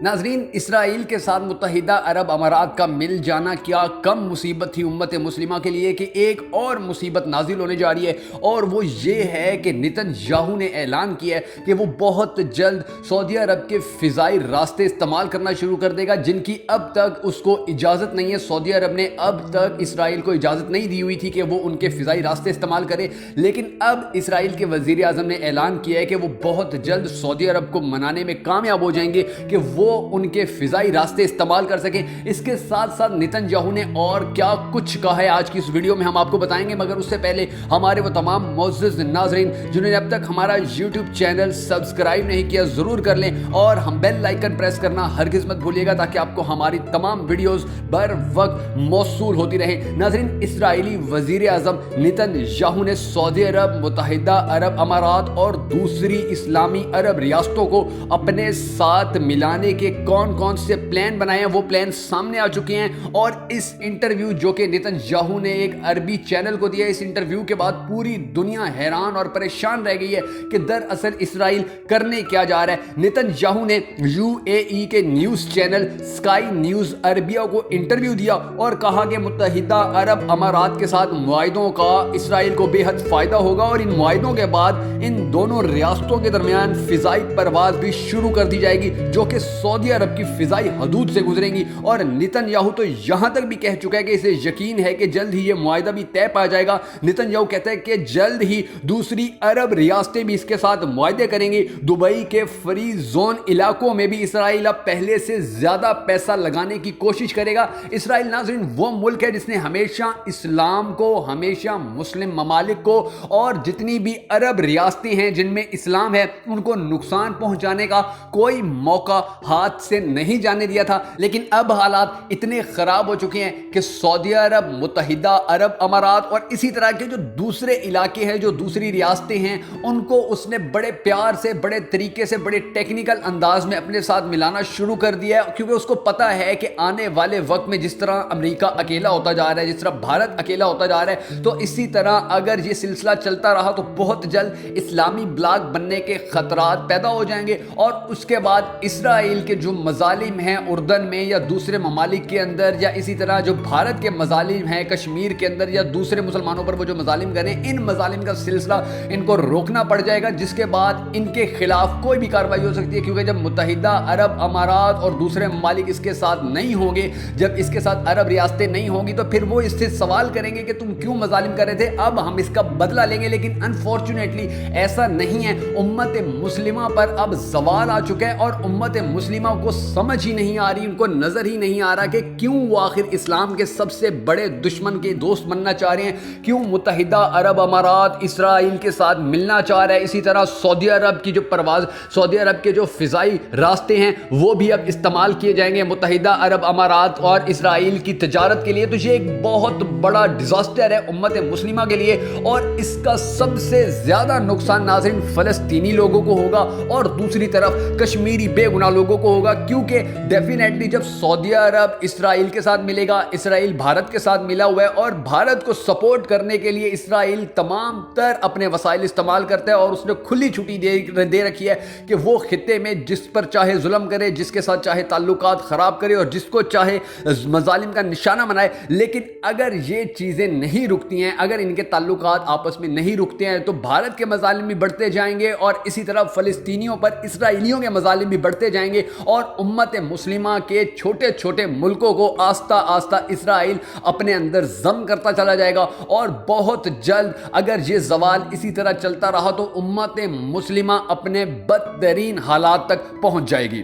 ناظرین، اسرائیل کے ساتھ متحدہ عرب امارات کا مل جانا کیا کم مصیبت تھی امت مسلمہ کے لیے کہ ایک اور مصیبت نازل ہونے جا رہی ہے، اور وہ یہ ہے کہ نتن یاہو نے اعلان کیا ہے کہ وہ بہت جلد سعودی عرب کے فضائی راستے استعمال کرنا شروع کر دے گا، جن کی اب تک اس کو اجازت نہیں ہے۔ سعودی عرب نے اب تک اسرائیل کو اجازت نہیں دی ہوئی تھی کہ وہ ان کے فضائی راستے استعمال کرے، لیکن اب اسرائیل کے وزیر اعظم نے اعلان کیا ہے کہ وہ بہت جلد سعودی عرب کو منانے میں کامیاب ہو جائیں گے کہ وہ ان کے فضائی راستے استعمال کر سکیں۔ اس کے ساتھ ساتھ نتن یاہو نے اور کیا کچھ کہا ہے آج کی اس ویڈیو میں ہم آپ کو بتائیں گے، مگر اس سے پہلے ہمارے وہ تمام معزز ناظرین جنہوں نے اب تک ہمارا یوٹیوب چینل سبسکرائب نہیں کیا ضرور کر لیں، اور ہم بیل آئیکن پریس کرنا ہرگز مت بھولیے گا تاکہ آپ کو ہماری تمام ویڈیوز بر وقت موصول ہوتی رہیں۔ ناظرین، اسرائیلی وزیر اعظم نتن یاہو نے سعودی عرب، متحدہ عرب امارات اور دوسری اسلامی عرب ریاستوں کو اپنے ساتھ ملانے کے کون کون سے پلان بنائے ہیں، وہ پلان سامنے آ چکے ہیں، اور اس انٹرویو جو کہ نتن یاہو نے ایک عربی چینل کو دیا، اس انٹرویو کے بعد پوری دنیا حیران اور پریشان رہ گئی ہے کہ دراصل اسرائیل کرنے کیا جا رہا ہے۔ نتن یاہو نے UAE کے news channel sky news Arabia کو انٹرویو دیا اور کہا کہ متحدہ عرب امارات کے ساتھ معاہدوں کا اسرائیل کو بے حد فائدہ ہوگا، اور ان معاہدوں کے بعد ان دونوں ریاستوں کے درمیان فضائی پرواز بھی شروع کر دی جائے گی جو کہ سعودی عرب کی فضائی حدود سے گزریں گی۔ اور نتن یاہو تو یہاں تک بھی کہہ چکا ہے کہ اسے یقین ہے کہ جلد ہی یہ معاہدہ بھی طے پا جائے گا۔ نتن یاہو کہتا ہے کہ جلد ہی دوسری عرب ریاستیں بھی اس کے ساتھ معاہدے کریں گی۔ دبئی کے فری زون علاقوں میں بھی اسرائیل اب پہلے سے زیادہ پیسہ لگانے کی کوشش کرے گا۔ اسرائیل ناظرین وہ ملک ہے جس نے ہمیشہ اسلام کو، ہمیشہ مسلم ممالک کو اور جتنی بھی عرب ریاستیں ہیں جن میں اسلام ہے ان کو نقصان پہنچانے کا کوئی موقع ہاتھ سے نہیں جانے دیا تھا، لیکن اب حالات اتنے خراب ہو چکے ہیں کہ سعودی عرب، متحدہ عرب امارات اور اسی طرح کے جو دوسرے علاقے ہیں، جو دوسری ریاستیں ہیں، ان کو اس نے بڑے پیار سے، بڑے طریقے سے، بڑے ٹیکنیکل انداز میں اپنے ساتھ ملانا شروع کر دیا ہے، کیونکہ اس کو پتا ہے کہ آنے والے وقت میں جس طرح امریکہ اکیلا ہوتا جا رہا ہے، جس طرح بھارت اکیلا ہوتا جا رہا ہے، تو اسی طرح اگر یہ سلسلہ چلتا رہا تو بہت جلد اسلامی بلاک بننے کے خطرات پیدا ہو جائیں گے، اور اس کے بعد اسرائیل کے جو مظالم ہیں اردن میں یا دوسرے ممالک کے اندر، یا اسی طرح جو بھارت کے مظالم ہیں کشمیر کے اندر یا دوسرے مسلمانوں پر وہ جو مظالم کریں، ان مظالم کا سلسلہ ان کو روکنا پڑ جائے گا، جس کے بعد ان کے خلاف کوئی بھی کارروائی ہو سکتی ہے، کیونکہ جب متحدہ عرب امارات اور دوسرے ممالک اس کے ساتھ نہیں ہوں گے، جب اس کے ساتھ عرب ریاستیں نہیں ہوں گی، تو پھر وہ اس سے سوال کریں گے کہ تم کیوں مظالم کر رہے تھے، اب ہم اس کا بدلہ لیں گے۔ لیکن انفارچونیٹلی ایسا نہیں ہے، امت مسلمہ پر اب زوال آ چکا ہے، اور امت مسلمہ کو سمجھ ہی نہیں آ رہی، ان کو نظر ہی نہیں آ رہا کہ کیوں وہ آخر اسلام کے سب سے بڑے دشمن کے دوست بننا چاہ رہے ہیں، کیوں متحدہ عرب امارات اسرائیل کے ساتھ ملنا چاہ رہا ہے۔ اسی طرح سعودی عرب کی جو پرواز، سعودی عرب کے جو فضائی راستے ہیں وہ بھی اب استعمال کیے جائیں گے متحدہ عرب امارات اور اسرائیل کی تجارت کے لیے۔ تو یہ ایک بہت بڑا ڈیزاسٹر ہے امت مسلمہ کے لیے، اور اس کا سب سے زیادہ نقصان ناظرین فلسطینی لوگوں کو ہوگا، اور دوسری طرف کشمیری بے گناہ لوگوں کو ہوگا، کیونکہ ڈیفینیٹلی جب سعودی عرب اسرائیل کے ساتھ ملے گا، اسرائیل بھارت کے ساتھ ملا ہوا ہے، اور بھارت کو سپورٹ کرنے کے لیے اسرائیل تمام تر اپنے وسائل استعمال کرتا ہے، اور اس نے کھلی چھٹی دے رکھی ہے کہ وہ خطے میں جس پر چاہے ظلم کرے، جس کے ساتھ چاہے تعلقات خراب کرے، اور جس کو چاہے مظالم کا نشانہ بنائے۔ لیکن اگر یہ چیزیں نہیں رکتی ہیں، اگر ان کے تعلقات آپس میں نہیں رکتے ہیں، تو بھارت کے مظالم بھی بڑھتے جائیں گے، اور اسی طرح فلسطینیوں پر اسرائیلیوں کے مظالم بھی بڑھتے جائیں گے، اور امت مسلمہ کے چھوٹے چھوٹے ملکوں کو آہستہ آہستہ اسرائیل اپنے اندر ضم کرتا چلا جائے گا، اور بہت جلد اگر یہ زوال اسی طرح چلتا رہا تو امت مسلمہ اپنے بدترین حالات تک پہنچ جائے گی۔